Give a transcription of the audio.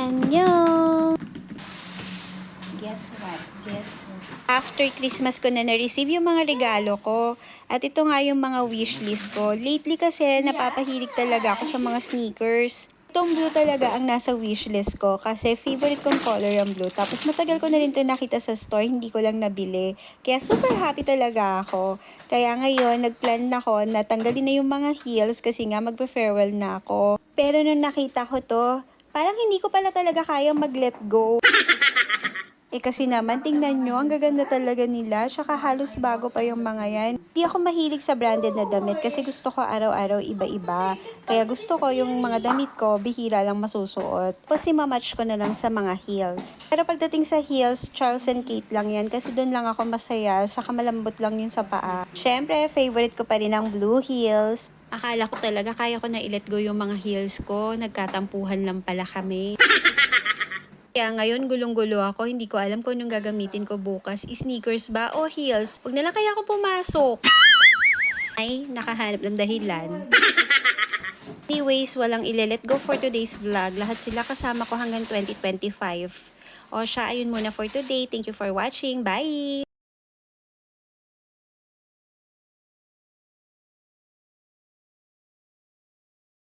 Annyeong! Guess what? After Christmas ko na-receive yung mga regalo ko. At ito nga yung mga wishlist ko. Lately kasi napapahilig talaga ako sa mga sneakers. Itong blue talaga ang nasa wishlist ko kasi favorite kong color ang blue. Tapos matagal ko na rin ito nakita sa store, hindi ko lang nabili. Kaya super happy talaga ako. Kaya ngayon, nagplan na ako na tanggalin na yung mga heels kasi nga magpa-farewell na ako. Pero nung nakita ko to, parang hindi ko pala talaga kayang mag-let go. Kasi naman, tingnan nyo, ang gaganda talaga nila. Tsaka halos bago pa yung mga yan. Hindi ako mahilig sa branded na damit kasi gusto ko araw-araw iba-iba. Kaya gusto ko yung mga damit ko, bihira lang masusuot. Kasi mamatch ko na lang sa mga heels. Pero pagdating sa heels, Charles and Kate lang yan kasi doon lang ako masaya. Tsaka malambot lang yun sa paa. Siyempre, favorite ko pa rin ang blue heels. Akala ko talaga kaya ko na i-let go yung mga heels ko. Nagkatampuhan lang pala kami. Kaya ngayon gulong-gulo ako, hindi ko alam kung anong gagamitin ko bukas. Sneakers ba o heels? Huwag na lang kaya ako pumasok. Ay, nakahanap ng dahilan. Anyways, walang ile-let go for today's vlog. Lahat sila kasama ko hanggang 2025. O siya, ayun muna for today. Thank you for watching. Bye!